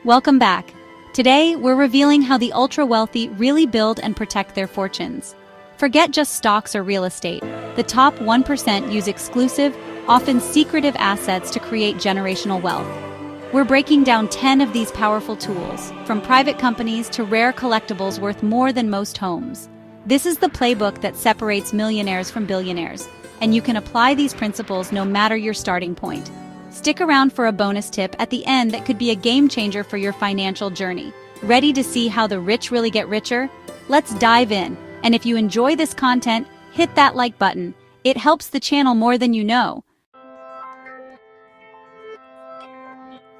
Welcome back. Today, we're revealing how the ultra-wealthy really build and protect their fortunes. Forget just stocks or real estate. The top 1% use exclusive, often secretive assets to create generational wealth. We're breaking down 10 of these powerful tools, from private companies to rare collectibles worth more than most homes. This is the playbook that separates millionaires from billionaires, and you can apply these principles no matter your starting point. Stick around for a bonus tip at the end that could be a game changer for your financial journey. Ready to see how the rich really get richer? Let's dive in. And if you enjoy this content, hit that like button. It helps the channel more than you know.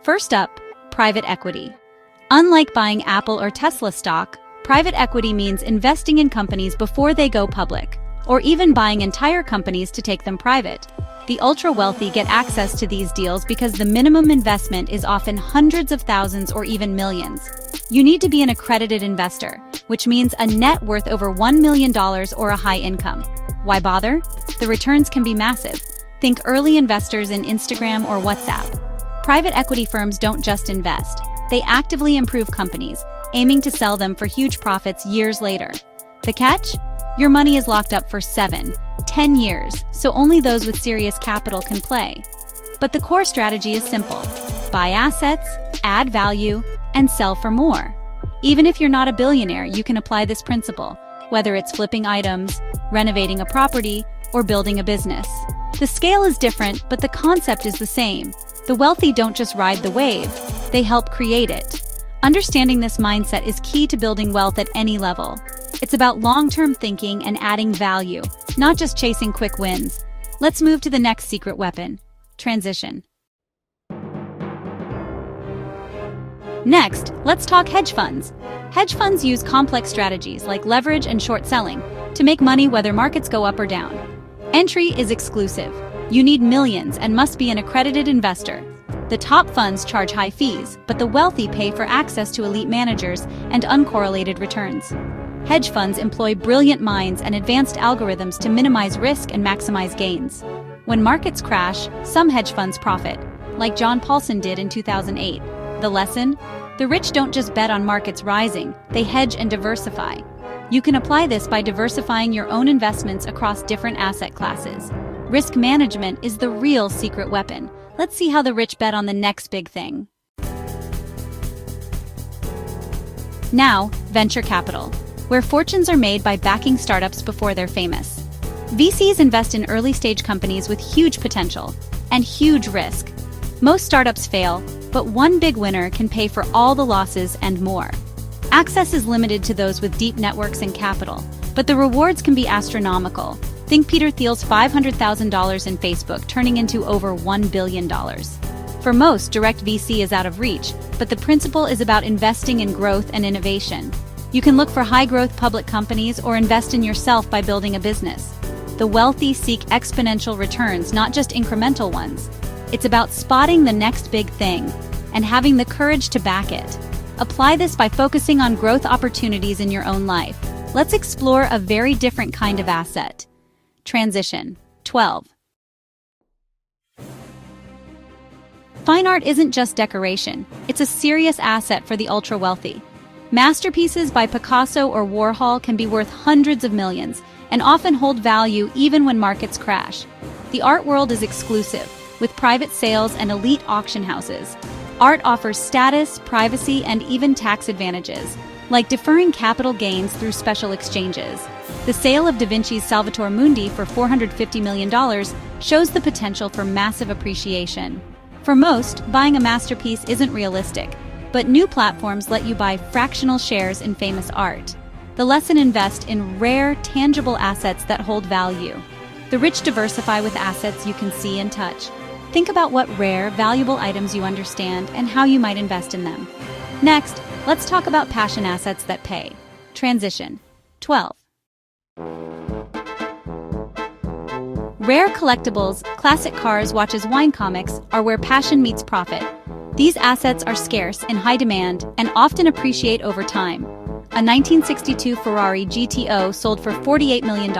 First up, private equity. Unlike buying Apple or Tesla stock, private equity means investing in companies before they go public, or even buying entire companies to take them private. The ultra-wealthy get access to these deals because the minimum investment is often hundreds of thousands or even millions. You need to be an accredited investor, which means a net worth over $1 million or a high income. Why bother? The returns can be massive. Think early investors in Instagram or WhatsApp. Private equity firms don't just invest. They actively improve companies, aiming to sell them for huge profits years later. The catch? Your money is locked up for 7, 10 years, so only those with serious capital can play. But the core strategy is simple. Buy assets, add value, and sell for more. Even if you're not a billionaire, you can apply this principle, whether it's flipping items, renovating a property, or building a business. The scale is different, but the concept is the same. The wealthy don't just ride the wave, they help create it. Understanding this mindset is key to building wealth at any level. It's about long-term thinking and adding value, not just chasing quick wins. Let's move to the next secret weapon: transition. Next, let's talk hedge funds. Hedge funds use complex strategies like leverage and short selling to make money whether markets go up or down. Entry is exclusive. You need millions and must be an accredited investor. The top funds charge high fees, but the wealthy pay for access to elite managers and uncorrelated returns. Hedge funds employ brilliant minds and advanced algorithms to minimize risk and maximize gains. When markets crash, some hedge funds profit, like John Paulson did in 2008. The lesson? The rich don't just bet on markets rising, they hedge and diversify. You can apply this by diversifying your own investments across different asset classes. Risk management is the real secret weapon. Let's see how the rich bet on the next big thing. Now, venture capital, where fortunes are made by backing startups before they're famous. VCs invest in early-stage companies with huge potential and huge risk. Most startups fail, but one big winner can pay for all the losses and more. Access is limited to those with deep networks and capital, but the rewards can be astronomical. Think Peter Thiel's $500,000 in Facebook turning into over $1 billion. For most, direct VC is out of reach, but the principle is about investing in growth and innovation. You can look for high-growth public companies or invest in yourself by building a business. The wealthy seek exponential returns, not just incremental ones. It's about spotting the next big thing and having the courage to back it. Apply this by focusing on growth opportunities in your own life. Let's explore a very different kind of asset. Transition. 12. Fine art isn't just decoration. It's a serious asset for the ultra-wealthy. Masterpieces by Picasso or Warhol can be worth hundreds of millions and often hold value even when markets crash. The art world is exclusive, with private sales and elite auction houses. Art offers status, privacy, and even tax advantages, like deferring capital gains through special exchanges. The sale of Da Vinci's Salvator Mundi for $450 million shows the potential for massive appreciation. For most, buying a masterpiece isn't realistic, but new platforms let you buy fractional shares in famous art. The lesson: invest in rare, tangible assets that hold value. The rich diversify with assets you can see and touch. Think about what rare, valuable items you understand and how you might invest in them. Next, let's talk about passion assets that pay. Transition. 12. Rare collectibles, classic cars, watches, wine, comics are where passion meets profit. These assets are scarce, in high demand, and often appreciate over time. A 1962 Ferrari GTO sold for $48 million,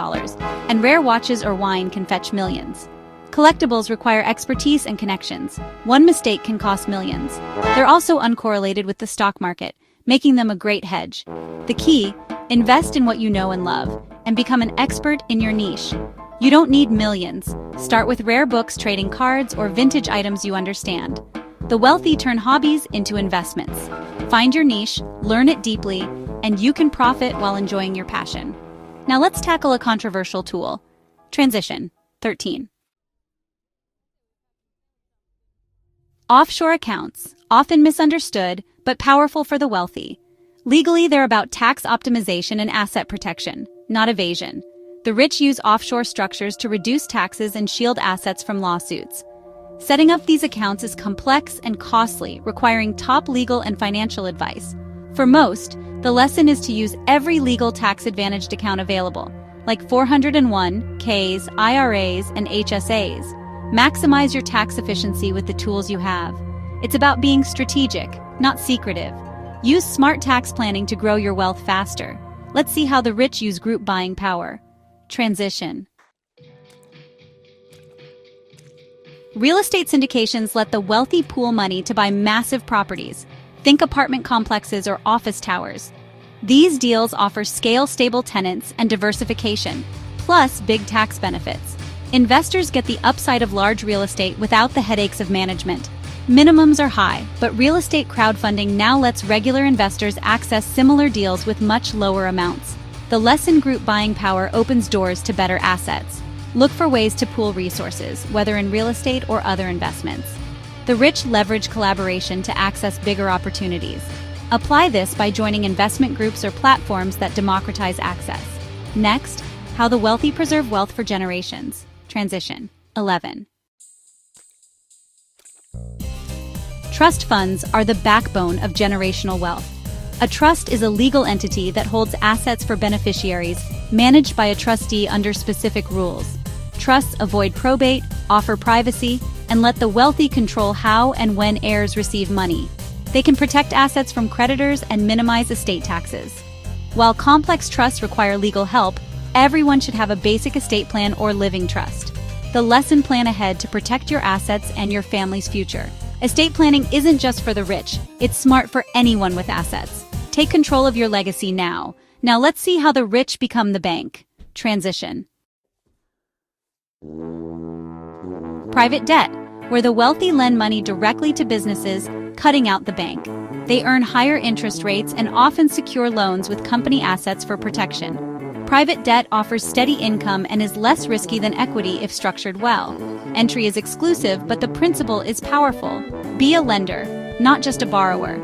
and rare watches or wine can fetch millions. Collectibles require expertise and connections. One mistake can cost millions. They're also uncorrelated with the stock market, making them a great hedge. The key: invest in what you know and love, and become an expert in your niche. You don't need millions. Start with rare books, trading cards, or vintage items you understand. The wealthy turn hobbies into investments. Find your niche, learn it deeply, and you can profit while enjoying your passion. Now let's tackle a controversial tool. Transition 13. Offshore accounts, often misunderstood, but powerful for the wealthy. Legally, they're about tax optimization and asset protection, not evasion. The rich use offshore structures to reduce taxes and shield assets from lawsuits. Setting up these accounts is complex and costly, requiring top legal and financial advice. For most, the lesson is to use every legal tax-advantaged account available, like 401(k)s, IRAs, and HSAs. Maximize your tax efficiency with the tools you have. It's about being strategic, not secretive. Use smart tax planning to grow your wealth faster. Let's see how the rich use group buying power. Transition. Real estate syndications let the wealthy pool money to buy massive properties. Think apartment complexes or office towers. These deals offer scale-stable tenants and diversification, plus big tax benefits. Investors get the upside of large real estate without the headaches of management. Minimums are high, but real estate crowdfunding now lets regular investors access similar deals with much lower amounts. The lesson: group buying power opens doors to better assets. Look for ways to pool resources, whether in real estate or other investments. The rich leverage collaboration to access bigger opportunities. Apply this by joining investment groups or platforms that democratize access. Next, how the wealthy preserve wealth for generations. Transition 11. Trust funds are the backbone of generational wealth. A trust is a legal entity that holds assets for beneficiaries, managed by a trustee under specific rules. Trusts avoid probate, offer privacy, and let the wealthy control how and when heirs receive money. They can protect assets from creditors and minimize estate taxes. While complex trusts require legal help, everyone should have a basic estate plan or living trust. The lesson: plan ahead to protect your assets and your family's future. Estate planning isn't just for the rich, it's smart for anyone with assets. Take control of your legacy now. Now let's see how the rich become the bank. Transition. Private debt, where the wealthy lend money directly to businesses, cutting out the bank. They earn higher interest rates and often secure loans with company assets for protection. Private debt offers steady income and is less risky than equity if structured well. Entry is exclusive, but the principle is powerful. Be a lender, not just a borrower.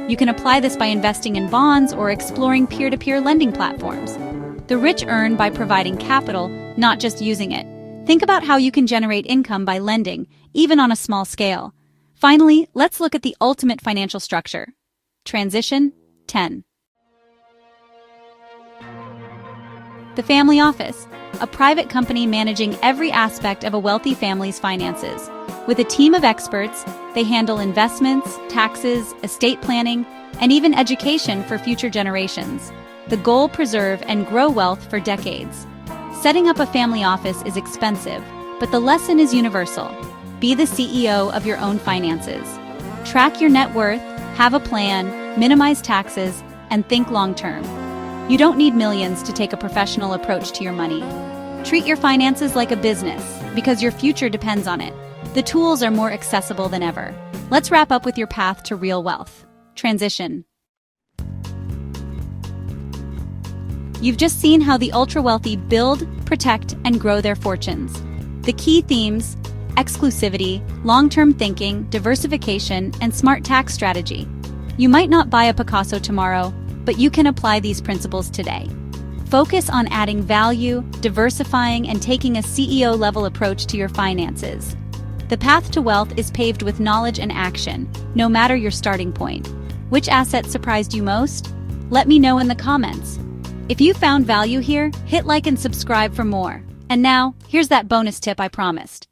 You can apply this by investing in bonds or exploring peer-to-peer lending platforms. The rich earn by providing capital, not just using it. Think about how you can generate income by lending, even on a small scale. Finally, let's look at the ultimate financial structure. Transition 10. The family office, a private company managing every aspect of a wealthy family's finances. With a team of experts, they handle investments, taxes, estate planning, and even education for future generations. The goal: preserve and grow wealth for decades. Setting up a family office is expensive, but the lesson is universal. Be the CEO of your own finances. Track your net worth, have a plan, minimize taxes, and think long-term. You don't need millions to take a professional approach to your money. Treat your finances like a business, because your future depends on it. The tools are more accessible than ever. Let's wrap up with your path to real wealth. Transition. You've just seen how the ultra-wealthy build, protect, and grow their fortunes. The key themes: exclusivity, long-term thinking, diversification, and smart tax strategy. You might not buy a Picasso tomorrow, but you can apply these principles today. Focus on adding value, diversifying, and taking a CEO-level approach to your finances. The path to wealth is paved with knowledge and action, no matter your starting point. Which asset surprised you most? Let me know in the comments. If you found value here, hit like and subscribe for more. And now, here's that bonus tip I promised.